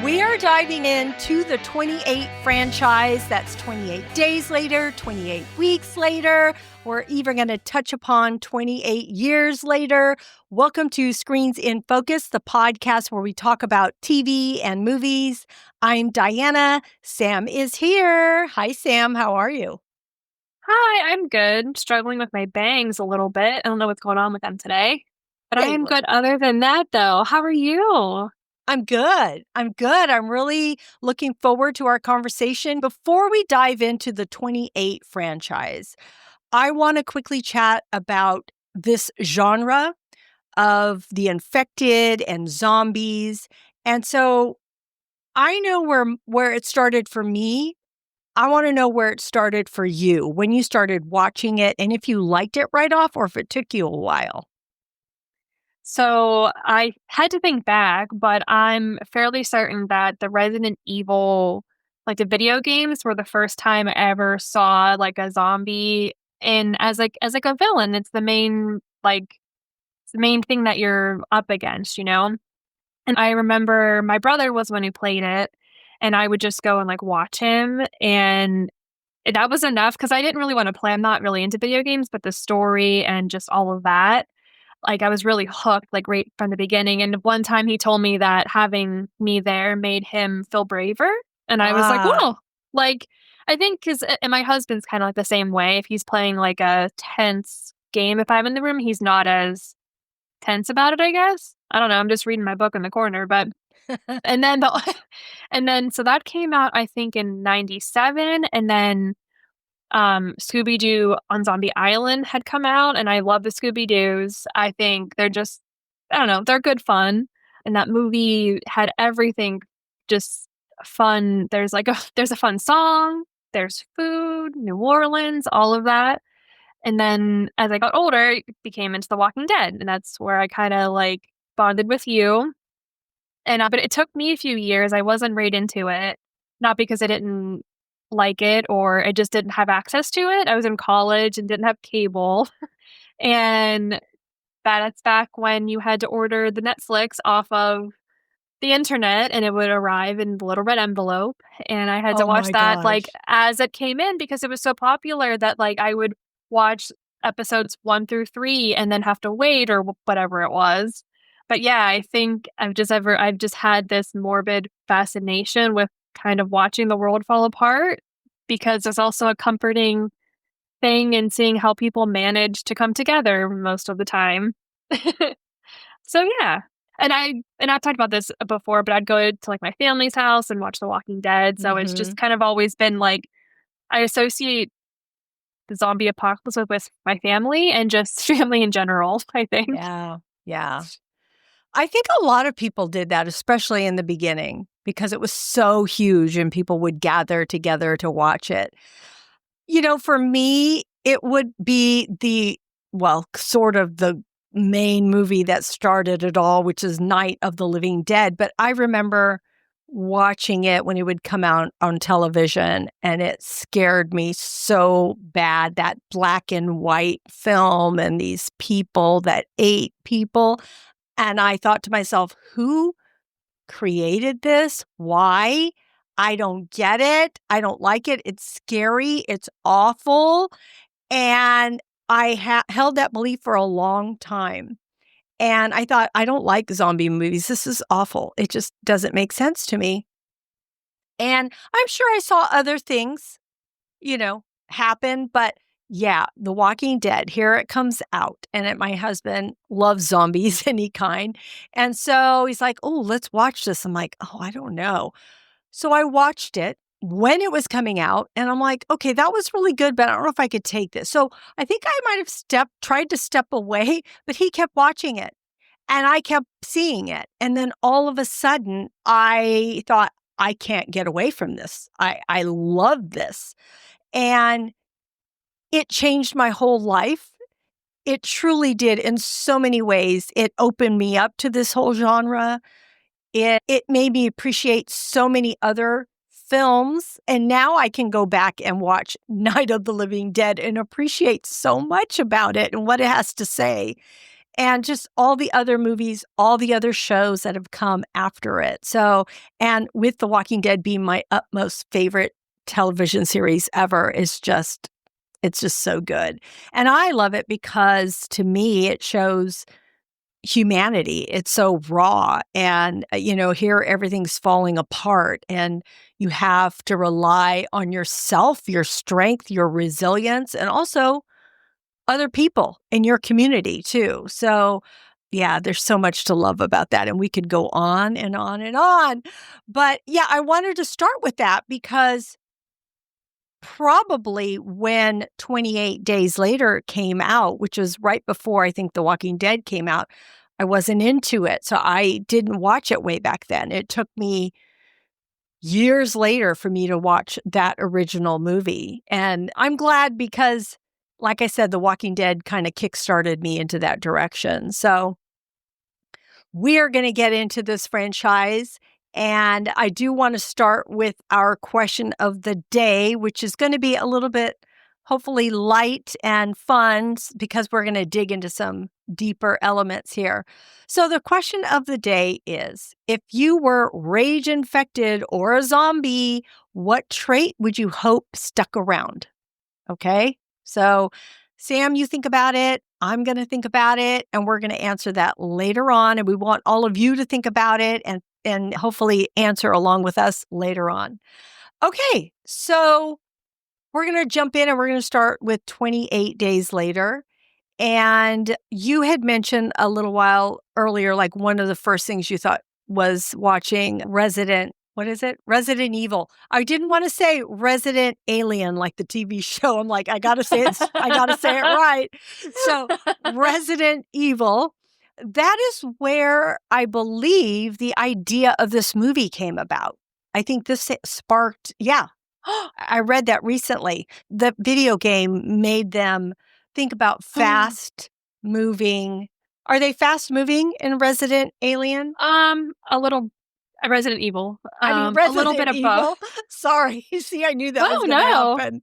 We are diving into the 28 franchise. That's 28 days later, 28 weeks later. We're even going to touch upon 28 years later. Welcome to Screens in Focus, the podcast where we talk about TV and movies. I'm Diana. Sam is here. Hi, Sam. How are you? Hi, I'm good. Struggling with my bangs a little bit. I don't know what's going on with them today. But I Hey, am good other than that, though. How are you? I'm good. I'm really looking forward to our conversation. Before we dive into the 28 franchise, I want to quickly chat about this genre of the infected and zombies. And so I know where it started for me. I want to know where it started for you, when you started watching it, and if you liked it right off or if it took you a while. So I had to think back, but I'm fairly certain that the Resident Evil, like the video games, were the first time I ever saw like a zombie in as like a villain. It's the main thing that you're up against, you know? And I remember my brother was one who played it, and I would just go and, like, watch him, and that was enough because I didn't really wanna play. I'm not really into video games, but the story and just all of that, like, I was really hooked, like, right from the beginning, and one time he told me that having me there made him feel braver, and I was like, Ah, "Whoa." Like, I think 'cause and my husband's kinda like the same way. If he's playing, like, a tense game, if I'm in the room, he's not as tense about it, I guess. I don't know, I'm just reading my book in the corner, but and then the and then so that came out, I think, in '97, and then, Scooby-Doo on Zombie Island had come out, and I love the Scooby-Doos. I think they're just I don't know, they're good fun, and that movie had everything just fun. There's like a there's a fun song, there's food, New Orleans, all of that, and then as I got older, I became into The Walking Dead, and that's where I kinda, like, bonded with you. And, but it took me a few years. I wasn't right into it, not because I didn't like it or I just didn't have access to it. I was in college and didn't have cable. And that's back when you had to order the Netflix off of the internet and it would arrive in the little red envelope. And I had to oh watch my that like gosh. as it came in because it was so popular that like I would watch episodes 1 through 3 and then have to wait or whatever it was. But yeah, I think I've just had this morbid fascination with kind of watching the world fall apart because there's also a comforting thing in seeing how people manage to come together most of the time. So yeah. And I've talked about this before, but I'd go to like my family's house and watch The Walking Dead. So it's just Mhm. kind of always been like I associate the zombie apocalypse with my family and just family in general, I think. Yeah, yeah. I think a lot of people did that, especially in the beginning, because it was so huge and people would gather together to watch it. You know, for me, it would be sort of the main movie that started it all, which is Night of the Living Dead. But I remember watching it when it would come out on television, and it scared me so bad. That black and white film and these people that ate people. And I thought to myself, who created this? Why? I don't get it. I don't like it. It's scary. It's awful. And I held that belief for a long time. And I thought, I don't like zombie movies. This is awful. It just doesn't make sense to me. And I'm sure I saw other things, happen. But yeah, The Walking Dead, here it comes out. And my husband loves zombies, any kind. And so he's like, oh, let's watch this. I'm like, oh, I don't know. So I watched it when it was coming out, and I'm like, okay, that was really good, but I don't know if I could take this. So I think I might have tried to step away, but he kept watching it and I kept seeing it. And then all of a sudden I thought, I can't get away from this. I love this. And it changed my whole life. It truly did in so many ways. It opened me up to this whole genre. It made me appreciate so many other films, and now I can go back and watch Night of the Living Dead and appreciate so much about it and what it has to say. and just all the other movies, all the other shows that have come after it. So, and with The Walking Dead being my utmost favorite television series ever, it's just so good. And I love it because to me, it shows humanity. It's so raw. And, here everything's falling apart and you have to rely on yourself, your strength, your resilience, and also other people in your community too. So, yeah, there's so much to love about that. And we could go on and on and on. But yeah, I wanted to start with that because probably when 28 Days Later came out, which was right before I think The Walking Dead came out, I wasn't into it. So I didn't watch it way back then. It took me years later for me to watch that original movie. And I'm glad because, like I said, The Walking Dead kind of kickstarted me into that direction. So we are going to get into this franchise. And I do want to start with our question of the day, which is going to be a little bit, hopefully, light and fun because we're going to dig into some deeper elements here. So, the question of the day is if you were rage infected or a zombie, what trait would you hope stuck around? Okay. So, Sam, you think about it. I'm going to think about it, and we're going to answer that later on. And we want all of you to think about it and hopefully answer along with us later on. Okay. So, we're going to jump in and we're going to start with 28 Days Later. And you had mentioned a little while earlier, like one of the first things you thought was watching what is it? Resident Evil. I didn't want to say Resident Alien like the TV show. I'm like, I got to say it right. So, Resident Evil. That is where I believe the idea of this movie came about. I think this sparked, yeah. I read that recently. The video game made them think about fast moving. Are they fast moving in Resident Alien? A little Resident Evil. A little bit Resident of both. Evil. Sorry. See, I knew that was Oh, going to no. happen.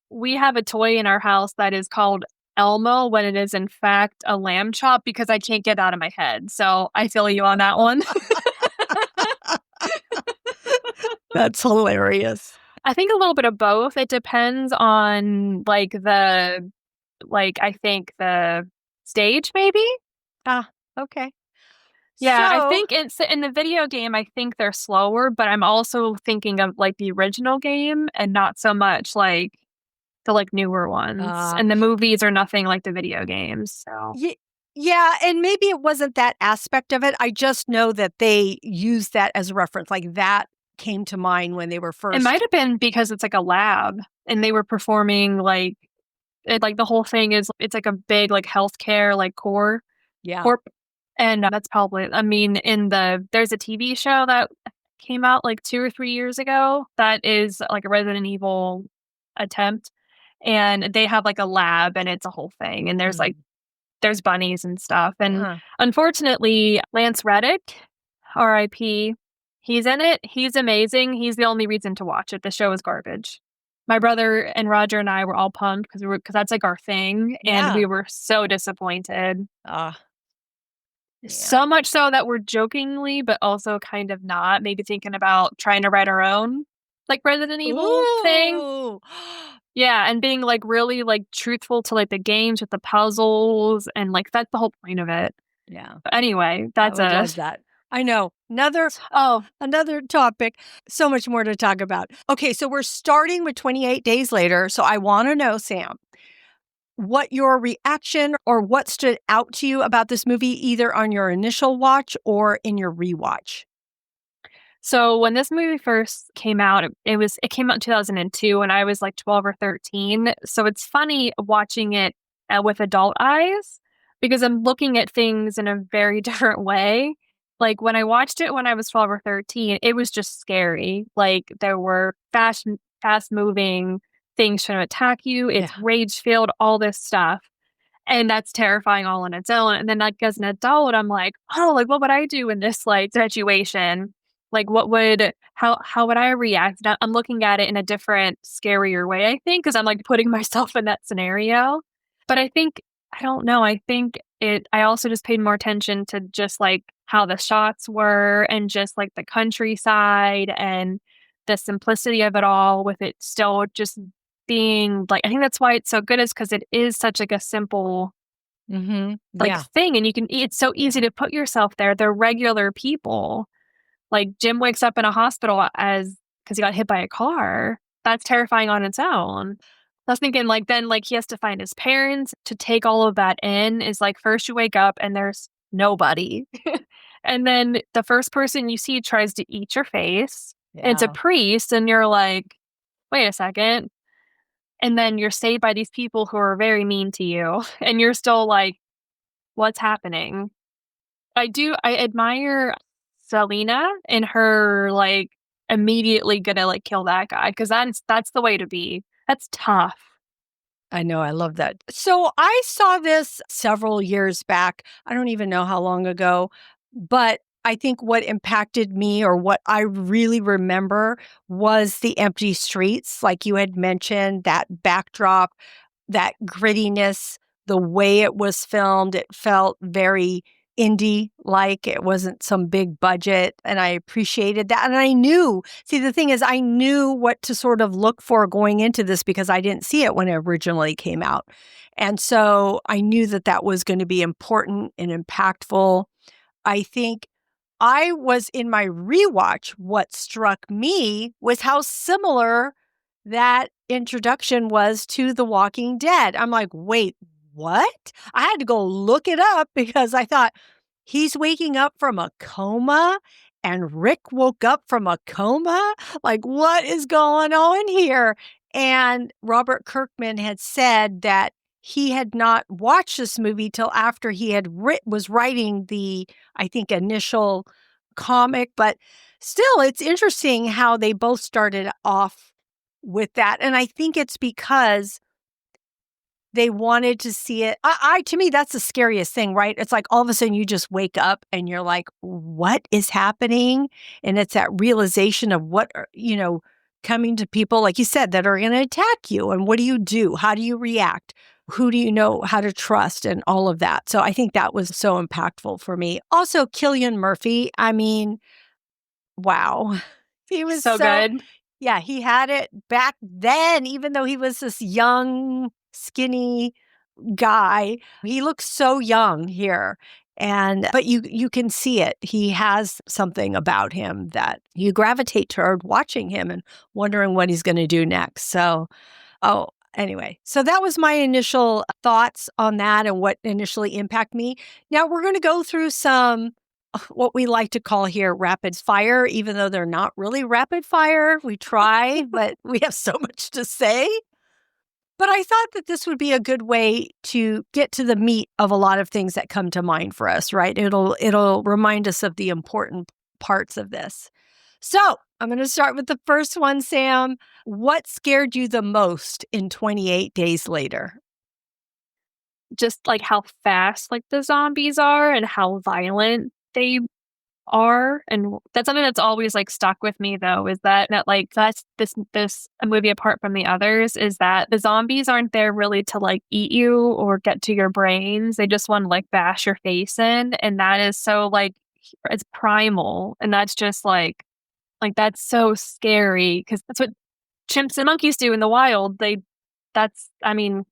We have a toy in our house that is called Elmo when it is in fact a lamb chop because I can't get it out of my head. So I feel you on that one. That's hilarious. I think a little bit of both. It depends on I think the stage maybe. Okay. Yeah, I So, think it's in the video game, I think they're slower, but I'm also thinking of like the original game and not so much like the like newer ones. And the movies are nothing like the video games. So yeah, and maybe it wasn't that aspect of it. I just know that they used that as a reference. Like that came to mind when they were first. it might have been because it's like a lab and they were performing like the whole thing is it's like a big like healthcare like core. Yeah. Corp. And that's probably, I mean, there's a TV show that came out like 2 or 3 years ago that is like a Resident Evil attempt. And they have like a lab and it's a whole thing. And there's bunnies and stuff. And unfortunately, Lance Reddick, RIP, he's in it. He's amazing. He's the only reason to watch it. The show is garbage. My brother and Roger and I were all pumped because that's like our thing. And we were so disappointed. So much so that we're jokingly, but also kind of not, maybe thinking about trying to write our own like Resident Evil thing. Yeah, and being like really like truthful to like the games with the puzzles and like that's the whole point of it. Yeah. But anyway, that's that. I know. Another topic. So much more to talk about. Okay, so we're starting with 28 Days Later. So I want to know, Sam, what your reaction or what stood out to you about this movie, either on your initial watch or in your rewatch. So when this movie first came out, it came out in 2002 and I was like 12 or 13. So it's funny watching it with adult eyes because I'm looking at things in a very different way. Like when I watched it when I was 12 or 13, it was just scary. Like there were fast moving things trying to attack you. It's rage filled, all this stuff. And that's terrifying all on its own. And then like as an adult, I'm like, oh, like what would I do in this like situation? Like how would I react? I'm looking at it in a different, scarier way, I think, because I'm like putting myself in that scenario. But I don't know. I think I also just paid more attention to just like how the shots were and just like the countryside and the simplicity of it all with it still just being like, I think that's why it's so good is because it is such like a simple like Yeah. thing and it's so easy to put yourself there. They're regular people. Like Jim wakes up in a hospital as because he got hit by a car. That's terrifying on its own. I was thinking like then like he has to find his parents to take all of that in is like first you wake up and there's nobody. And then the first person you see tries to eat your face. And it's a Yeah. priest and you're like, wait a second. And then you're saved by these people who are very mean to you. And you're still like, what's happening? I admire Selena and her, like, immediately gonna, like, kill that guy because that's the way to be. That's tough. I know, I love that. So I saw this several years back. I don't even know how long ago, but I think what impacted me or what I really remember was the empty streets, like you had mentioned, that backdrop, that grittiness, the way it was filmed. It felt very indie like. It wasn't some big budget. And I appreciated that. And I knew, see, the thing is, I knew what to sort of look for going into this because I didn't see it when it originally came out. And so I knew that that was going to be important and impactful. I think I was in my rewatch, what struck me was how similar that introduction was to The Walking Dead. I'm like, wait, what? I had to go look it up because I thought he's waking up from a coma and Rick woke up from a coma. Like, what is going on here? And Robert Kirkman had said that he had not watched this movie till after he had was writing the, I think, initial comic. But still, it's interesting how they both started off with that. And I think it's because they wanted to see it. To me, that's the scariest thing, right? It's like all of a sudden you just wake up and you're like, what is happening? And it's that realization of what, coming to people, like you said, that are going to attack you. And what do you do? How do you react? Who do you know how to trust and all of that? So I think that was so impactful for me. Also, Killian Murphy, I mean, wow. He was So so, good. yeah, he had it back then, even though he was this young, skinny guy. He looks so young here. But you can see it. He has something about him that you gravitate toward watching him and wondering what he's going to do next. So, anyway, so that was my initial thoughts on that and what initially impacted me. Now we're going to go through some what we like to call here rapid fire, even though they're not really rapid fire. We try, but we have so much to say. But I thought that this would be a good way to get to the meat of a lot of things that come to mind for us, right? It'll remind us of the important parts of this. So I'm going to start with the first one, Sam. What scared you the most in 28 Days Later? Just like how fast like the zombies are and how violent they are. And that's something that's always like stuck with me though, is that like that's this a movie apart from the others is that the zombies aren't there really to like eat you or get to your brains. They just want to like bash your face in. And that is so like it's primal. And that's just like that's so scary because that's what chimps and monkeys do in the wild. I mean,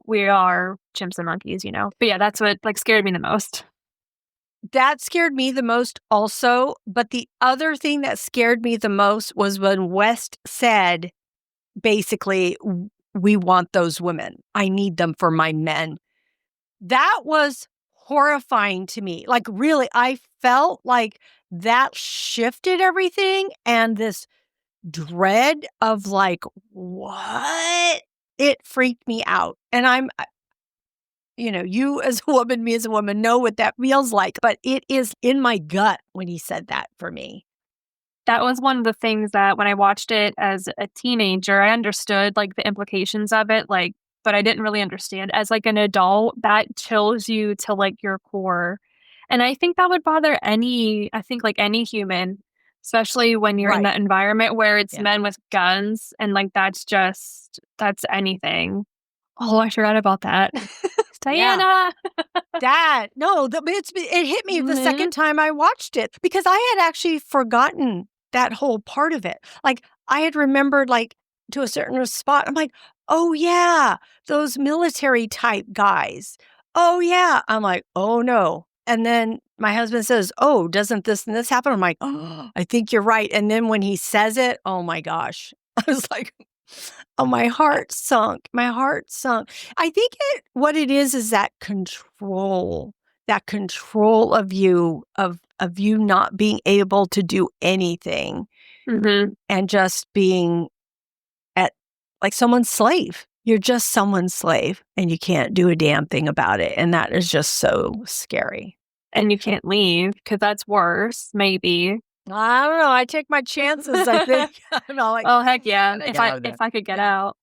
we are chimps and monkeys, you know? But yeah, that's what like scared me the most. That scared me the most also. But the other thing that scared me the most was when West said, basically, we want those women. I need them for my men. That was horrifying to me. Like, really, I felt like that shifted everything and this dread of like, what? It freaked me out. And you as a woman, me as a woman know what that feels like, but it is in my gut when he said that for me. That was one of the things that when I watched it as a teenager, I understood like the implications of it, like, but I didn't really understand. As like an adult, that chills you to like your core. And I think that would bother I think like any human, especially when you're in Right. that environment where it's Yeah. men with guns and like that's anything. Oh, I forgot about that. Yeah. Diana. It hit me the Mhm. second time I watched it because I had actually forgotten that whole part of it. Like I had remembered like to a certain spot. I'm like, oh yeah, those military type guys. Oh yeah. I'm like, oh no. And then my husband says, oh, doesn't this and this happen? I'm like, oh, I think you're right. And then when he says it, oh my gosh. I was like, oh, my heart sunk. My heart sunk. I think what it is that control of you not being able to do anything Mhm. and just being at like someone's slave. You're just someone's slave and you can't do a damn thing about it. And that is just so scary. And you can't leave because that's worse, maybe. I don't know. I take my chances, I think. I'm all like, Oh, heck yeah. I If get I out of if there. I could get Yeah. out.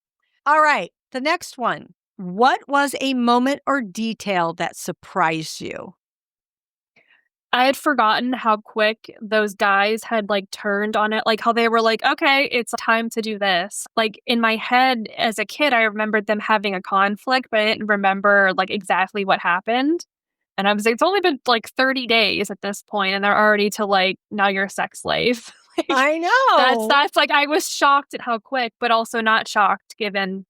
All right. The next one. What was a moment or detail that surprised you? I had forgotten how quick those guys had, like, turned on it, like, how they were like, "Okay, it's time to do this." Like, in my head as a kid, I remembered them having a conflict, but I didn't remember, like, exactly what happened, and I was like, "It's only been, like, 30 days at this point, and they're already to, like, now you're a sex slave." Like, I know. that's like, I was shocked at how quick, but also not shocked given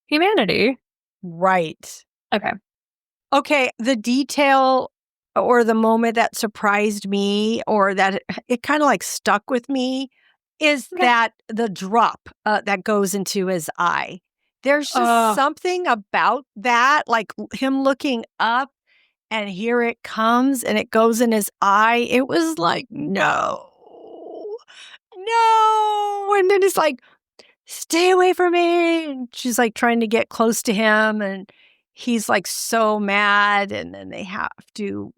humanity. Right. Okay. Okay. The detail or the moment that surprised me or that it kind of like stuck with me is Okay. that the drop that goes into his eye. There's just Oh, something about that, like him looking up and here it comes and it goes in his eye. It was like, no, no. And then it's like, stay away from me. And she's like trying to get close to him. And he's like so mad. And then they have to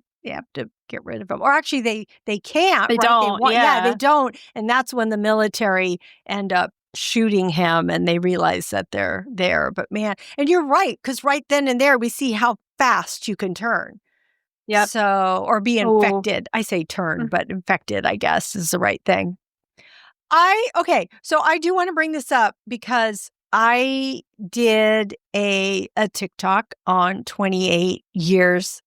get rid of him. Or actually they can't, they right? They don't, want, yeah, they yeah. don't. And that's when the military end up shooting him and they realize that they're there. But man, and you're right, because right then and there we see how fast you can turn. Yep. So, or be Oh. infected. I say turn, but infected, I guess, is the right thing. Okay, so I do want to bring this up because I did a TikTok on 28 years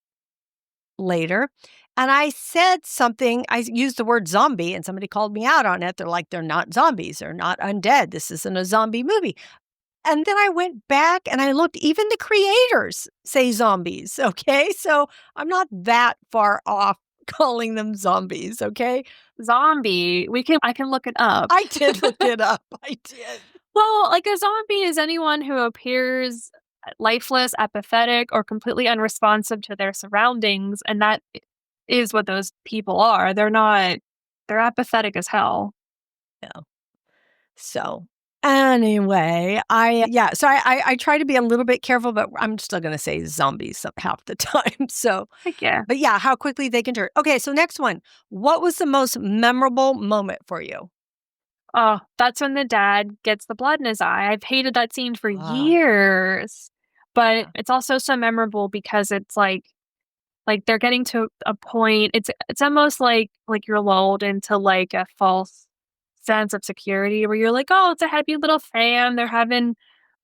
later. And I said something, I used the word zombie, and somebody called me out on it. They're like, they're not zombies. They're not undead. This isn't a zombie movie. And then I went back and I looked, even the creators say zombies. Okay. So I'm not that far off calling them zombies. Okay. Zombie. I can look it up. I did look it up. I did. Well, like a zombie is anyone who appears lifeless, apathetic, or completely unresponsive to their surroundings, and that is what those people are. They're apathetic as hell. Yeah. So anyway, I try to be a little bit careful, but I'm still going to say zombies half the time. So, Heck yeah. but yeah, how quickly they can turn. Okay. So next one, what was the most memorable moment for you? Oh, that's when the dad gets the blood in his eye. I've hated that scene for Ah, years. But yeah. it's also so memorable because it's like they're getting to a point, it's almost like you're lulled into, like, a false sense of security where you're like, "Oh, it's a happy little fam, they're having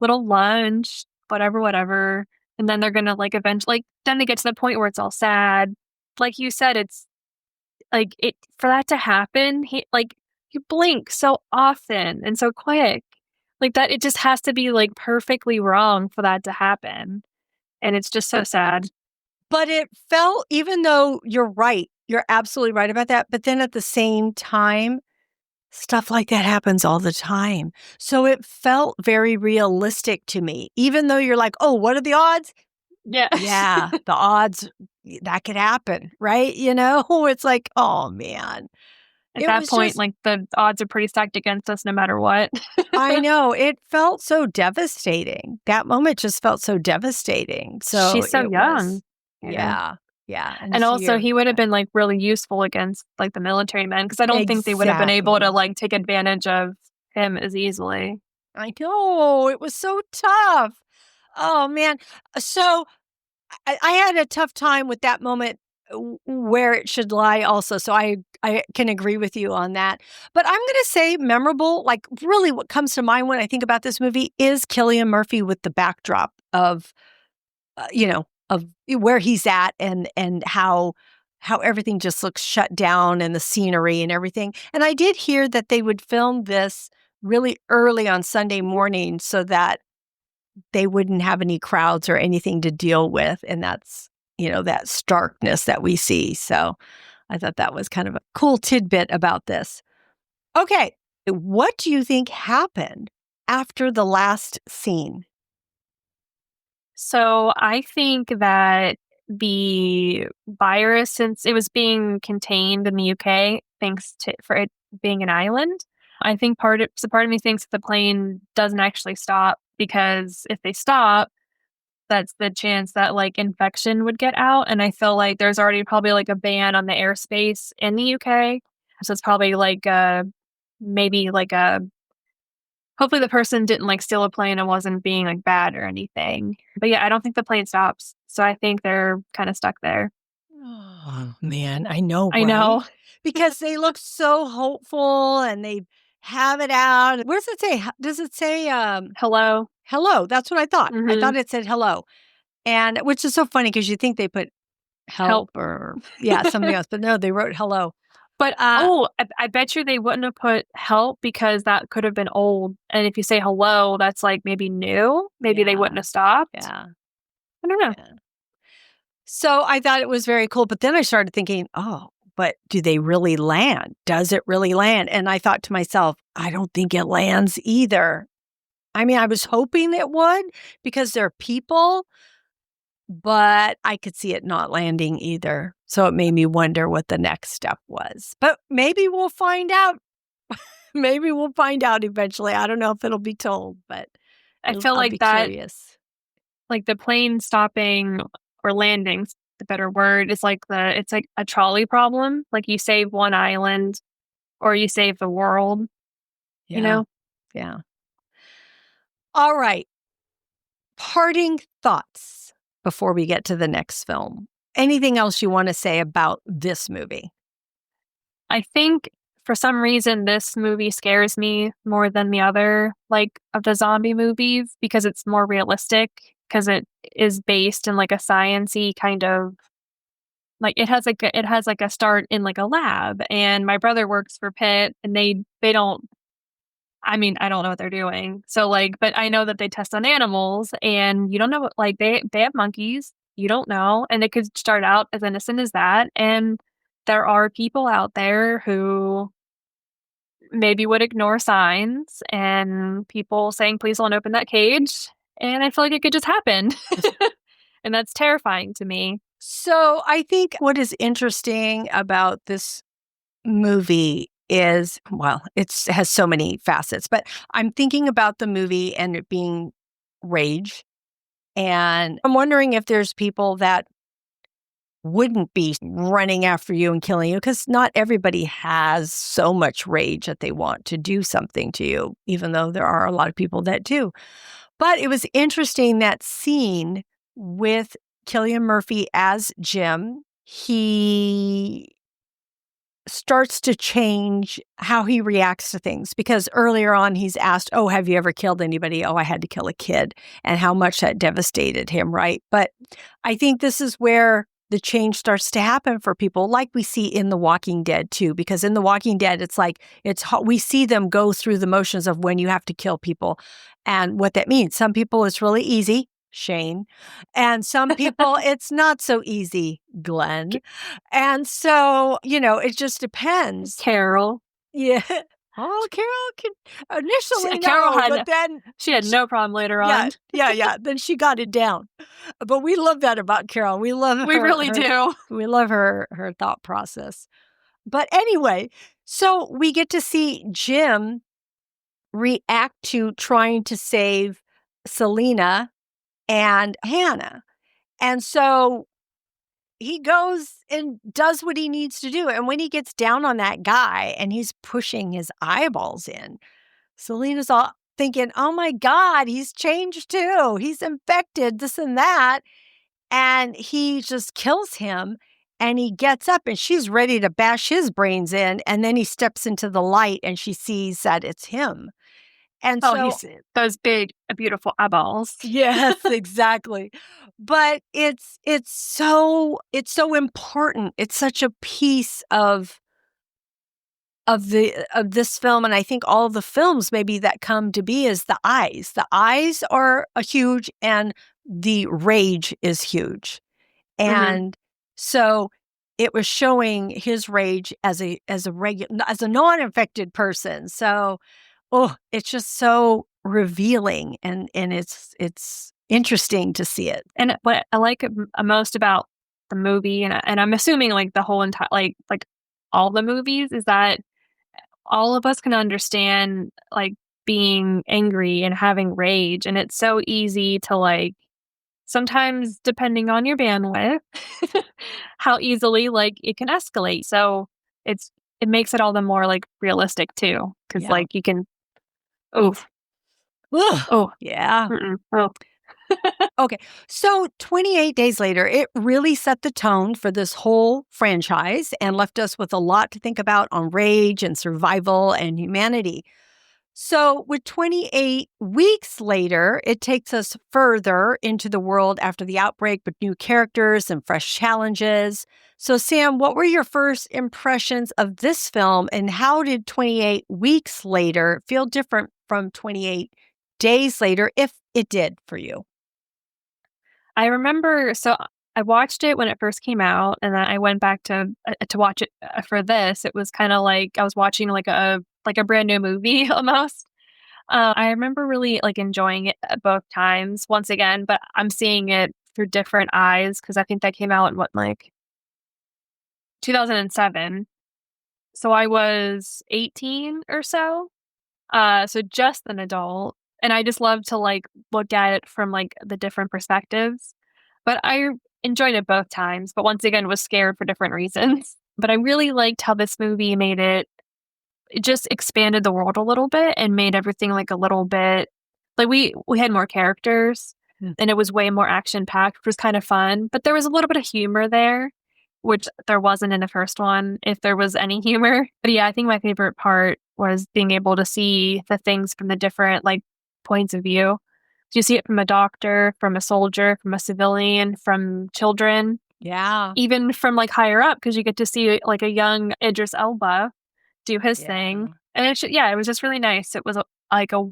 little lunch, whatever, whatever," and then they're gonna, like, eventually like, then they get to the point where it's all sad. Like you said, it's like, it for that to happen, he like, you blink so often and so quick. Like, that it just has to be, like, perfectly wrong for that to happen, and it's just so sad. But it felt, even though you're right, you're absolutely right about that. But then at the same time, stuff like that happens all the time. So it felt very realistic to me, even though you're like, oh, what are the odds? Yes. Yeah, the odds that could happen, right? It's like, oh man, At it that was point, just, like, the odds are pretty stacked against us no matter what. I know, it felt so devastating. That moment just felt so devastating. So She's so it was, young, you know? yeah, yeah. And And so also, you're, he would have yeah, been, like, really useful against, like, the military men because I don't think they would have been able to, exactly. like, take advantage of him as easily. I know, it was so tough. Oh, man. So, I had a tough time with that moment where it should lie also, so I can agree with you on that. But I'm gonna say memorable, like, really what comes to mind when I think about this movie is Cillian Murphy with the backdrop of where he's at and how everything just looks shut down and the scenery and everything. And I did hear that they would film this really early on Sunday morning so that they wouldn't have any crowds or anything to deal with. And that's, that starkness that we see. So I thought that was kind of a cool tidbit about this. Okay. What do you think happened after the last scene? So I think that the virus, since it was being contained in the UK, thanks to for it being an island, I think part of me thinks the plane doesn't actually stop, because if they stop, that's the chance that like infection would get out. And I feel like there's already probably like a ban on the airspace in the UK. So it's probably like maybe like a hopefully the person didn't like steal a plane and wasn't being like bad or anything. But yeah, I don't think the plane stops. So I think they're kind of stuck there. Oh, man, I know, I right? know. Because they look so hopeful and they have it out. Where does it say? Does it say Hello. hello? That's what I thought. I Hmm. thought it said hello. And which is so funny because you think they put help Help. or something else, but no, they wrote hello. But Uh I bet you they wouldn't have put help, because that could have been old. And if you say hello, that's like maybe new. Maybe they yeah, wouldn't have stopped. yeah, I don't know. yeah. So I thought it was very cool, but then I started thinking, oh, but do they really land? Does it really land? And I thought to myself, I don't think it lands either. I mean, I was hoping it would because they're people, but I could see it not landing either. So it made me wonder what the next step was. But maybe we'll find out. Maybe we'll find out eventually. I don't know if it'll be told, but I feel I'll like be that, curious. like the plane stopping or landing's the better word. It's like a trolley problem. Like you save one island or you save the world, you Yeah. know? Yeah. All right. Parting thoughts before we get to the next film. Anything else you want to say about this movie? I think for some reason this movie scares me more than the other like of the zombie movies, because it's more realistic, because it is based in like a sciency kind of like it has like a start in like a lab, and my brother works for Pitt, and they don't, I mean, I don't know what they're doing. So like, but I know that they test on animals, and you don't know what, like they have monkeys. You don't know, and it could start out as innocent as that. And there are people out there who maybe would ignore signs and people saying, "Please don't open that cage." And I feel like it could just happen, and that's terrifying to me. So I think what is interesting about this movie is, well, it has so many facets, but I'm thinking about the movie and it being rage. And I'm wondering if there's people that wouldn't be running after you and killing you because not everybody has so much rage that they want to do something to you, even though there are a lot of people that do. But it was interesting that scene with Cillian Murphy as Jim. He starts to change how he reacts to things because earlier on he's asked, "Oh, have you ever killed anybody?" "Oh, I had to kill a kid," and how much that devastated him, right? But I think this is where the change starts to happen for people, like we see in The Walking Dead too, because in The Walking Dead, it's like we see them go through the motions of when you have to kill people and what that means. Some people it's really easy, Shane, and some people it's not so easy, Glenn. And so, it just depends. Carol, Yeah. Oh, Carol can initially Carol no, had but then she had no problem later yeah, on. yeah, yeah. Then she got it down. But we love that about Carol. We love We really her do. we love her thought process. But anyway, so we get to see Jim react to trying to save Selena and Hannah. And so he goes and does what he needs to do. And when he gets down on that guy and he's pushing his eyeballs in, Selena's all thinking, oh my God, he's changed too. He's infected, this and that. And he just kills him and he gets up and she's ready to bash his brains in. And then he steps into the light and she sees that it's him. And Oh, so he's those big, beautiful eyeballs. yes, exactly. But it's so important. It's such a piece of this film, and I think all of the films maybe that come to be is the eyes. The eyes are a huge, and the rage is huge. Mhm. And so it was showing his rage as a non-infected person. So, oh, it's just so revealing, and it's interesting to see it. And what I like most about the movie, and I'm assuming, like, the whole entire like, all the movies, is that all of us can understand, like, being angry and having rage, and it's so easy to, like, sometimes depending on your bandwidth, how easily, like, it can escalate. So, it's it makes it all the more, like, realistic too, because Yeah. like, you can oof, Ugh. oh, Yeah. mm-mm, oh. Okay. So 28 days later, it really set the tone for this whole franchise and left us with a lot to think about on rage and survival and humanity. So, with 28 weeks later, it takes us further into the world after the outbreak with new characters and fresh challenges. So, Sam, what were your first impressions of this film, and how did 28 weeks later feel different from 28 days later, if it did for you? I remember, so I watched it when it first came out, and then I went back to watch it, for this. It was kinda like I was watching, like a brand new movie almost. I remember really, like, enjoying it at both times once again, but I'm seeing it through different eyes because I think that came out in what, like, 2007. So I was 18 or so, so just an adult, and I just love to, like, look at it from, like, the different perspectives. But I enjoyed it both times, but once again was scared for different reasons. But I really liked how this movie made it just expanded the world a little bit and made everything, like, a little bit like, we had more characters, Mm. and it was way more action-packed, which was kinda fun, but there was a little bit of humor there, which there wasn't in the first one, if there was any humor. But, yeah, I think my favorite part was being able to see the things from the different, like, points of view. So you see it from a doctor, from a soldier, from a civilian, from children, Yeah. even from, like, higher up, because you get to see, like, a young Idris Elba do his Yeah. thing, and yeah, it was just really nice. It was like a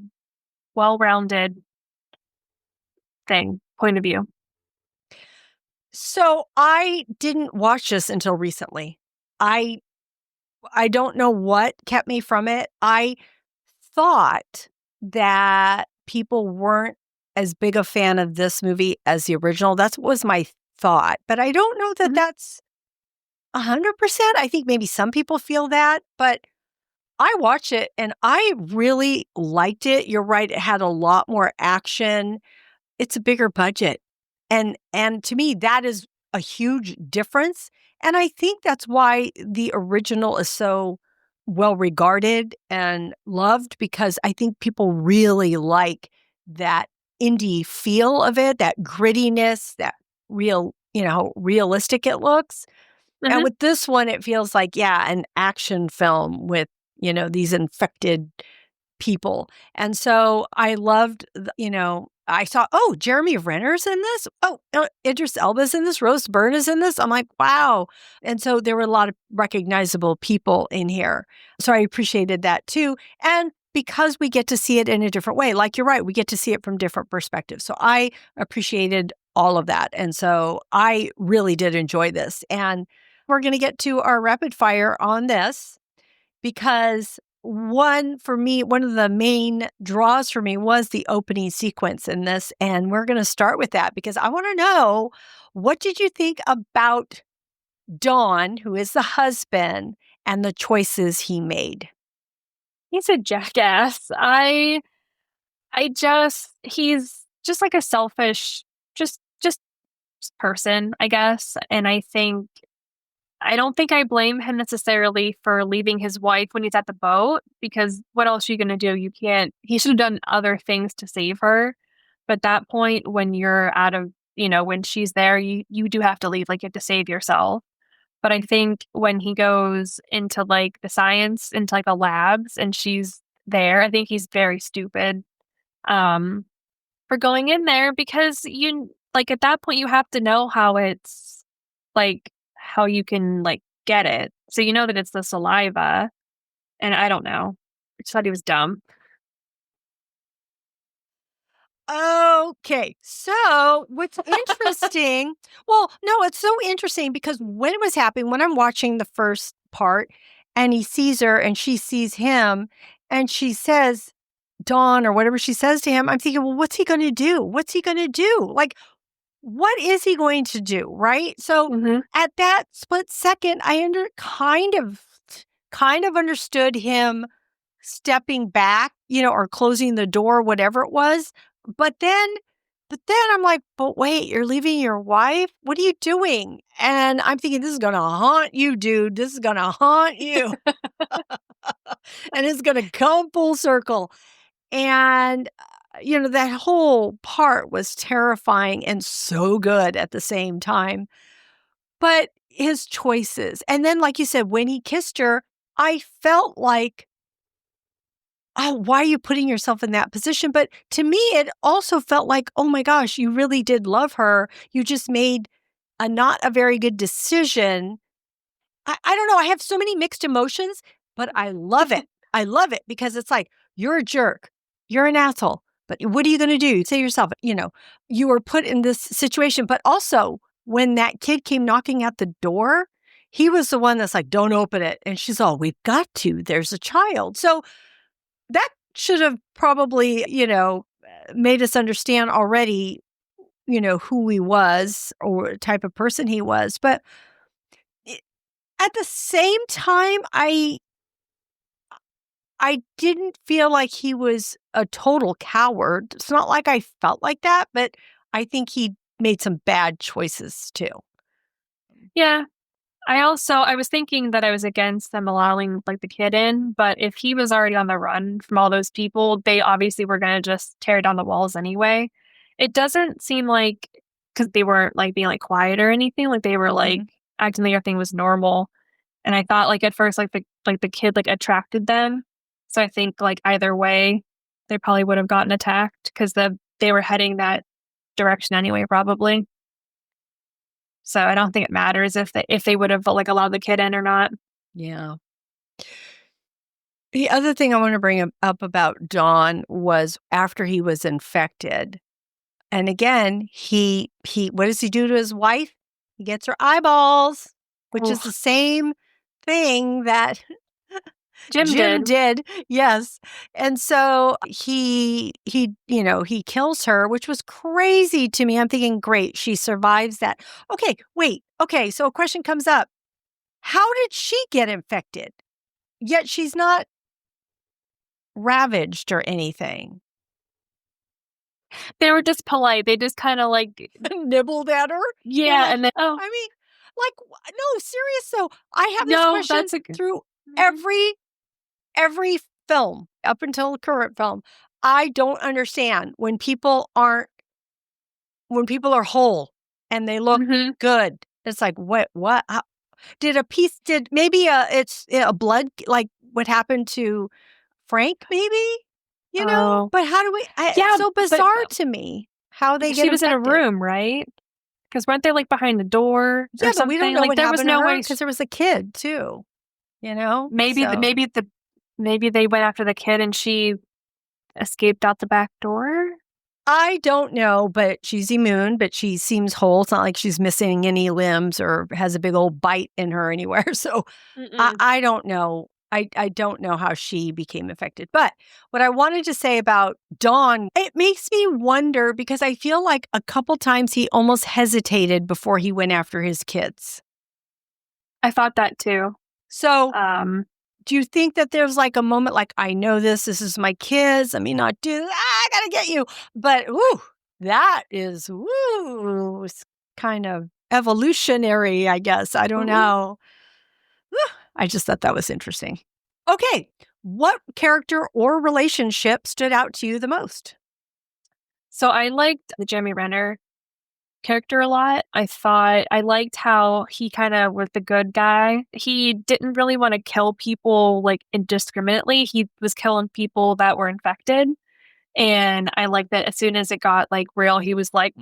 well-rounded point of view. So I didn't watch this until recently. I I don't know what kept me from it. I thought that people weren't as big a fan of this movie as the original. That was my thought, but I don't know that Mhm. that's 100%. I think maybe some people feel that, but I watched it and I really liked it. You're right, it had a lot more action. It's a bigger budget. And to me, that is a huge difference, and I think that's why the original is so well regarded and loved, because I think people really like that indie feel of it, that grittiness, that realistic it looks. And Mhm. with this one, it feels like, yeah, an action film with, these infected people. And so I loved, I saw, oh, Jeremy Renner's in this. Oh, Idris Elba's in this. Rose Byrne is in this. I'm like, wow. And so there were a lot of recognizable people in here. So I appreciated that too. And because we get to see it in a different way, like you're right, we get to see it from different perspectives. So I appreciated all of that. And so I really did enjoy this. And we're going to get to our rapid fire on this, because one of the main draws for me was the opening sequence in this. And we're going to start with that because I want to know, what did you think about Don, who is the husband, and the choices he made? He's a jackass. I just he's just like a selfish just person, I guess, and I don't think I blame him necessarily for leaving his wife when he's at the boat, because what else are you gonna do? You can't He should have done other things to save her. But at that point, when you're out of when she's there, you do have to leave, like, you have to save yourself. But I think when he goes into, like, the science, into, like, the labs, and she's there. I think he's very stupid um, for going in there because like at that point you have to know how it's like how you can like get it. So you know that it's the saliva, and I don't know. I just thought he was dumb. Okay. So what's interesting, well, no, it's so interesting because when it was happening, when I'm watching the first part and he sees her and she sees him and she says, Dawn, or whatever she says to him, I'm thinking, well, what's he going to do? What's he going to do? Like, what is he going to do? Right. So Hmm. at that split second, kind of understood him stepping back, or closing the door, whatever it was. But then, but then I'm like, but wait, you're leaving your wife? What are you doing? And I'm thinking, this is going to haunt you, dude. This is going to haunt you. And it's going to come full circle. And, that whole part was terrifying and so good at the same time. But his choices. And then, like you said, when he kissed her, I felt like, oh, why are you putting yourself in that position? But to me, it also felt like, oh my gosh, you really did love her. You just made a not a very good decision. I don't know. I have so many mixed emotions, but I love it. I love it because it's like, you're a jerk. You're an asshole. But what are you going to do? Say to yourself, you were put in this situation. But also, when that kid came knocking at the door, he was the one that's like, don't open it. And she's all, we've got to. There's a child. So that should have probably, made us understand already, who he was or type of person he was. But at the same time, I didn't feel like he was a total coward. It's not like I felt like that, but I think he made some bad choices too. Yeah. I was thinking that I was against them allowing like the kid in, but if he was already on the run from all those people, they obviously were going to just tear down the walls anyway. It doesn't seem like because they weren't like being like quiet or anything, like they were like Mhm. acting like everything was normal. And I thought like at first like the kid like attracted them. So I think like either way, they probably would have gotten attacked because they were heading that direction anyway, probably. So I don't think it matters if they would have like allowed the kid in or not. Yeah. The other thing I want to bring up about Don was after he was infected. And again, he what does he do to his wife? He gets her eyeballs, which is the Oof. same thing that Jim Jim did. did. Yes. And so he kills her, which was crazy to me. I'm thinking, great, she survives that. Okay, wait. Okay, so a question comes up. How did she get infected? Yet she's not ravaged or anything. They were just polite. They just kind of like, Nibbled at her? You're yeah, like, and then oh I mean, like, no, serious. So I have this no, question that's a good. through Mhm. every film up until the current film. I don't understand when people are whole and they look Mhm. good. It's like, what? How, did maybe it's a blood, like what happened to Frank, maybe, Oh but how do it's yeah, so but bizarre to me how they because get she was in a infected. room, right? Because weren't they like behind the door Yeah, or but we don't something? know Like what there was happened to no her way. because there was a kid too, Maybe so maybe they went after the kid and she escaped out the back door. I don't know, but she's immune, but she seems whole. It's not like she's missing any limbs or has a big old bite in her anywhere. So Mm-mm. I don't know. I don't know how she became affected. But what I wanted to say about Dawn, it makes me wonder because I feel like a couple times he almost hesitated before he went after his kids. I thought that too. So Um, do you think that there's like a moment like, I know this is my kids. I may not do, I gotta get you. But woo, that is it's kind of evolutionary, I guess. I don't mhm. know. I just thought that was interesting. Okay. What character or relationship stood out to you the most? So I liked the Jeremy Renner character a lot. I liked how he kind of was the good guy. He didn't really want to kill people like indiscriminately. He was killing people that were infected. And I like that as soon as it got like real, he was like,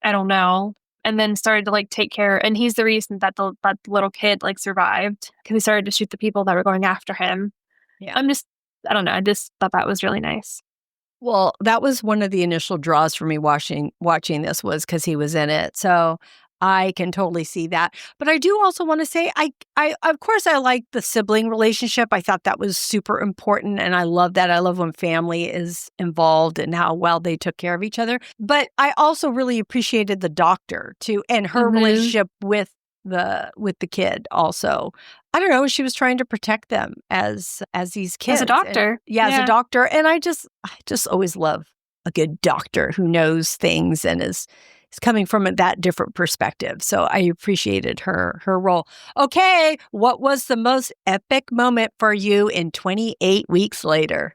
I don't know. And then started to like take care. And he's the reason that the little kid like survived because he started to shoot the people that were going after him. Yeah. I don't know. I just thought that was really nice. Well, that was one of the initial draws for me watching this was because he was in it. So I can totally see that. But I do also want to say, I of course I like the sibling relationship. I thought that was super important, and I love that. I love when family is involved and how well they took care of each other. But I also really appreciated the doctor too, and her Mm-hmm. relationship with the kid also. I don't know, she was trying to protect them as these As a kids. And doctor. yeah, as a Yeah. doctor. And I just always love a good doctor who knows things and is coming from that different perspective. So I appreciated her role. Okay, what was the most epic moment for you in 28 weeks later?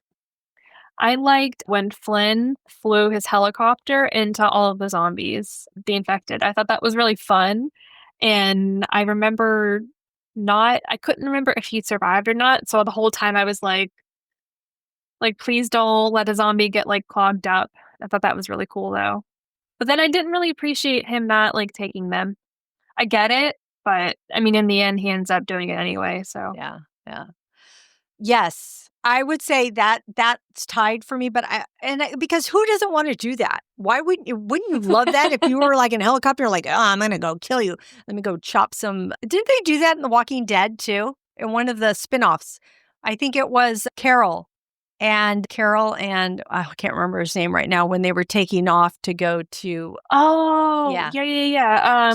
I liked when Flynn flew his helicopter into all of the zombies, the infected. I thought that was really fun. And I remember I couldn't remember if he'd survived or not. So the whole time I was like, please don't let a zombie get like clogged up. I thought that was really cool though. But then I didn't really appreciate him not like taking them. I get it, but I mean, in the end, he ends up doing it anyway. So Yeah, yeah. Yes, I would say that's tied for me, but because who doesn't want to do that? Why wouldn't you love that if you were like in a helicopter, like, oh, I'm gonna go kill you. Let me go chop some. Didn't they do that in The Walking Dead too? In one of the spin-offs. I think it was Carol and I can't remember his name right now when they were taking off to go to oh, yeah, yeah, yeah,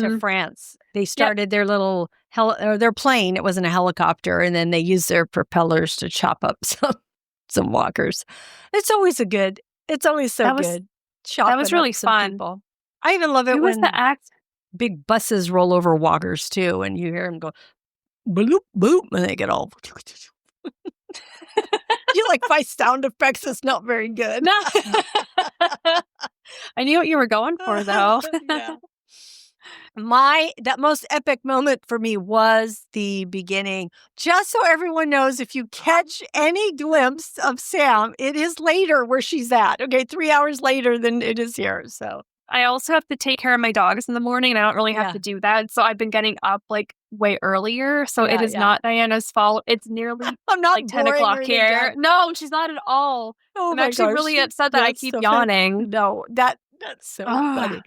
yeah. to France. They Yep, started their little or their plane. It wasn't a helicopter, and then they used their propellers to chop up some walkers. It's always a good. It's always so that was good that was chopping up really some fun. people. I even love it Who was the when act? big buses roll over walkers too, and you hear them go bloop boop, and they get all. You like my sound effects is not very good. No. I knew what you were going for, though. Yeah. That most epic moment for me was the beginning. Just so everyone knows, if you catch any glimpse of Sam, it is later where she's at. Okay, 3 hours later than it is here. So I also have to take care of my dogs in the morning, and I don't really have yeah, to do that. So I've been getting up like way earlier. So it yeah, is yeah. not Diana's fault. It's nearly I'm not like 10 boring or o'clock anything, here. Jen. No, she's not at all. Oh I'm my actually gosh, really upset that I that's keep so fun. yawning. No, that's so Ugh. funny.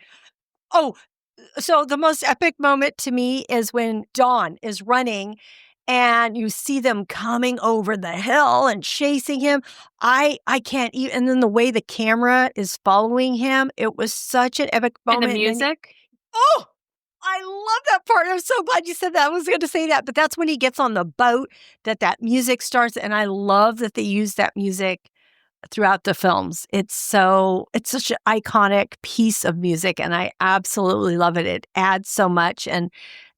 Oh, so the most epic moment to me is when Dawn is running and you see them coming over the hill and chasing him. I can't even, and then the way the camera is following him, it was such an epic And the moment. And then music. oh, I love that part. I'm so glad you said that. I was going to say that, but that's when he gets on the boat that music starts, and I love that they use that music throughout the films. It's such an iconic piece of music, and I absolutely love it. It adds so much. And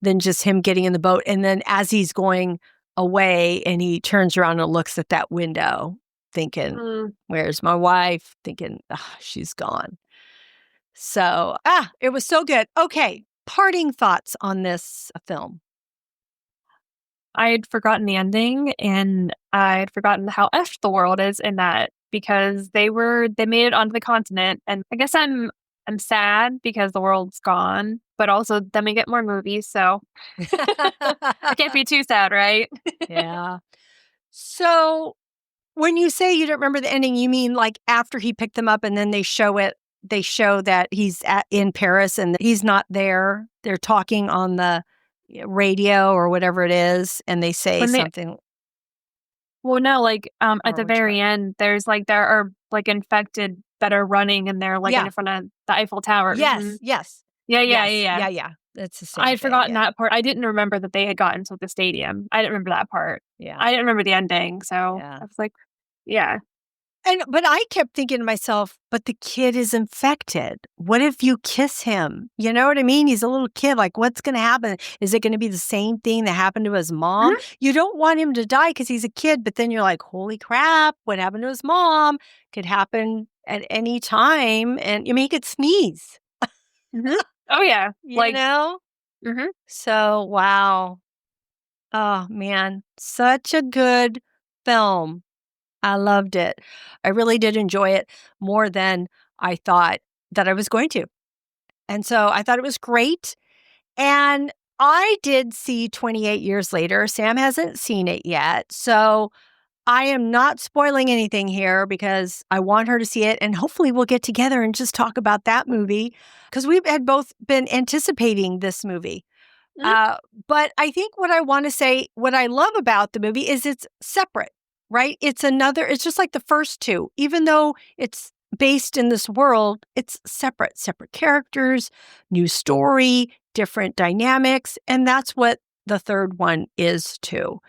then just him getting in the boat, and then as he's going away and he turns around and looks at that window thinking, Mm. where's my wife? Thinking, she's gone. So, it was so good. Okay, parting thoughts on this film. I had forgotten the ending, and I had forgotten how effed the world is in that because they made it onto the continent, and I guess I'm sad because the world's gone, but also then we get more movies, so I can't be too sad, right? Yeah. So, when you say you don't remember the ending, you mean like after he picked them up and then they show that in Paris and he's not there. They're talking on the radio or whatever it is, and they say When they something, well, no, like at or the which very part? end, there are like infected that are running, and they're like Yeah. in front of the Eiffel Tower. Yes. Yes. Yeah, yeah, yeah, Yes. yeah. Yeah. Yeah. That's the I same had thing. forgotten Yeah. that part. I didn't remember that they had gotten to the stadium. I didn't remember that part. Yeah. I didn't remember the ending, so Yeah. I was like, yeah. But I kept thinking to myself, but the kid is infected. What if you kiss him? You know what I mean? He's a little kid. Like, what's going to happen? Is it going to be the same thing that happened to his mom? Mhm. You don't want him to die because he's a kid, but then you're like, holy crap, what happened to his mom? Could happen at any time. And I mean, he could sneeze. Mhm. Oh, yeah. you Like, know? mhm. So, wow. Oh, man. Such a good film. I loved it. I really did enjoy it more than I thought that I was going to. And so I thought it was great. And I did see 28 Years Later. Sam hasn't seen it yet. So I am not spoiling anything here because I want her to see it. And hopefully we'll get together and just talk about that movie because we had both been anticipating this movie. Mhm. Uh, but I think what I want to say, what I love about the movie is it's separate, right? It's just like the first two, even though it's based in this world, it's separate characters, new story, different dynamics. And that's what the third one is too.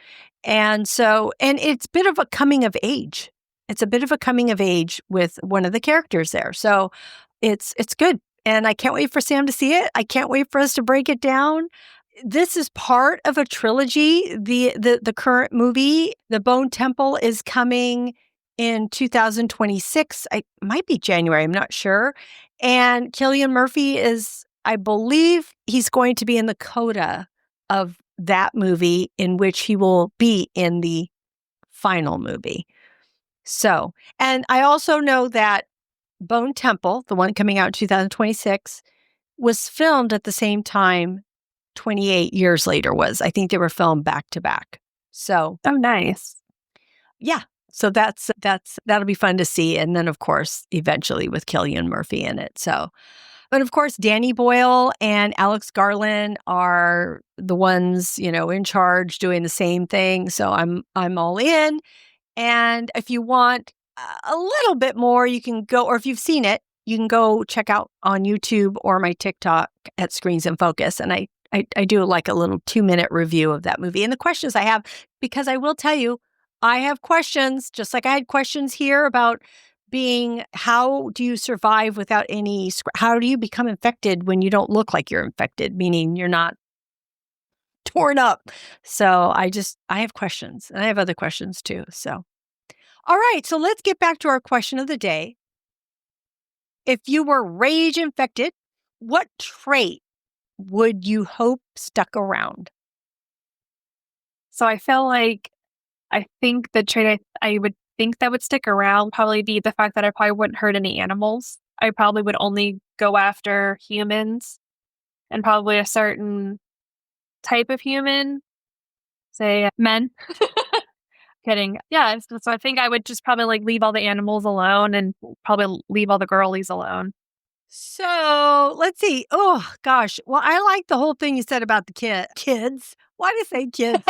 And it's a bit of a coming of age. It's a bit of a coming of age with one of the characters there. So it's good. And I can't wait for Sam to see it. I can't wait for us to break it down. This is part of a trilogy. The current movie, The Bone Temple, is coming in 2026. I might be January, I'm not sure. And Cillian Murphy is, I believe he's going to be in the coda of that movie in which he will be in the final movie. So, and I also know that Bone Temple, the one coming out in 2026, was filmed at the same time 28 Years Later was. I think they were filmed back to back. So, Oh, nice. yeah. So that'll be fun to see. And then, of course, eventually with Cillian Murphy in it. So, but of course, Danny Boyle and Alex Garland are the ones, in charge doing the same thing. So I'm all in. And if you want a little bit more, you can go, or if you've seen it, you can go check out on YouTube or my TikTok at Screens in Focus. And I do like a little 2-minute review of that movie and the questions I have, because I will tell you, I have questions, just like I had questions here about how do you survive without how do you become infected when you don't look like you're infected, meaning you're not torn up. So I have questions and I have other questions too. So. All right, so let's get back to our question of the day. If you were rage infected, what trait would you hope stuck around? So I feel like I think the trait I would think that would stick around probably be the fact that I probably wouldn't hurt any animals. I probably would only go after humans and probably a certain type of human, say men. Kidding. Yeah, so I think I would just probably like leave all the animals alone and probably leave all the girlies alone. So let's see. Oh gosh. Well, I like the whole thing you said about the kids. Why did I say kids?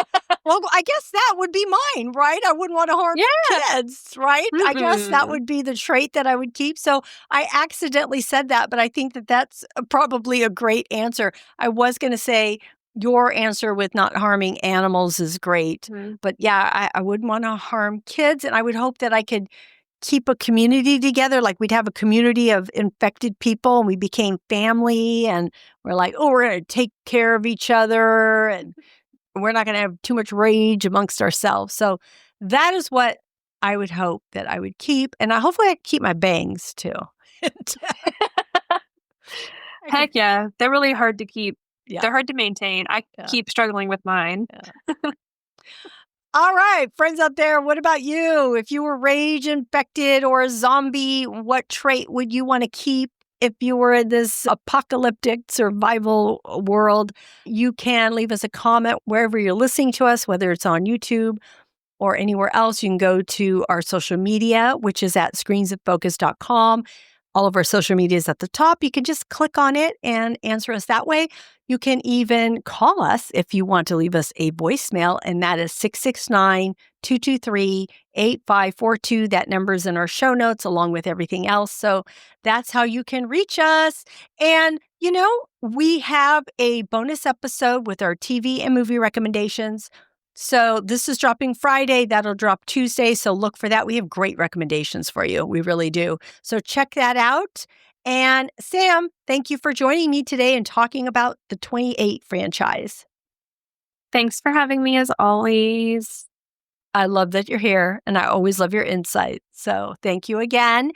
Well, I guess that would be mine, right? I wouldn't want to harm Yeah. kids, right? I guess that Mm-mm. would be the trait that I would keep. So I accidentally said that, but I think that that's probably a great answer. I was going to say your answer with not harming animals is great. Mhm. But yeah, I wouldn't want to harm kids. And I would hope that I could keep a community together. Like we'd have a community of infected people and we became family and we're like, oh, we're going to take care of each other and we're not going to have too much rage amongst ourselves. So that is what I would hope that I would keep. And hopefully I keep my bangs too. I could, Heck yeah. They're really hard to keep. yeah, They're hard to maintain. I yeah, keep struggling with mine. yeah. All right, friends out there, what about you? If you were rage infected or a zombie, what trait would you want to keep if you were in this apocalyptic survival world? You can leave us a comment wherever you're listening to us, whether it's on YouTube or anywhere else. You can go to our social media, which is at screensofocus.com. All of our social media is at the top. You can just click on it and answer us that way. You can even call us if you want to leave us a voicemail, and that is 669-223-8542. That number is in our show notes along with everything else. So that's how you can reach us. And, we have a bonus episode with our TV and movie recommendations. So this is dropping Friday. That'll drop Tuesday. So look for that. We have great recommendations for you. We really do. So check that out. And Sam, thank you for joining me today and talking about the 28 franchise. Thanks for having me as always. I love that you're here and I always love your insight. So thank you again.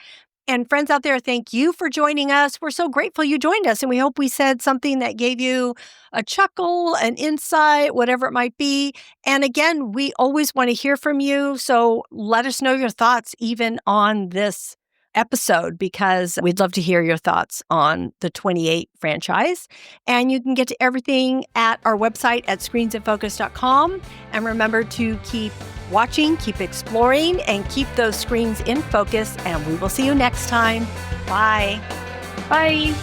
And friends out there, thank you for joining us. We're so grateful you joined us, and we hope we said something that gave you a chuckle, an insight, whatever it might be. And again, we always want to hear from you. So let us know your thoughts even on this episode, because we'd love to hear your thoughts on the 28 franchise. And you can get to everything at our website at screensinfocus.com. And remember to keep watching, keep exploring, and keep those screens in focus. And we will see you next time. Bye. Bye.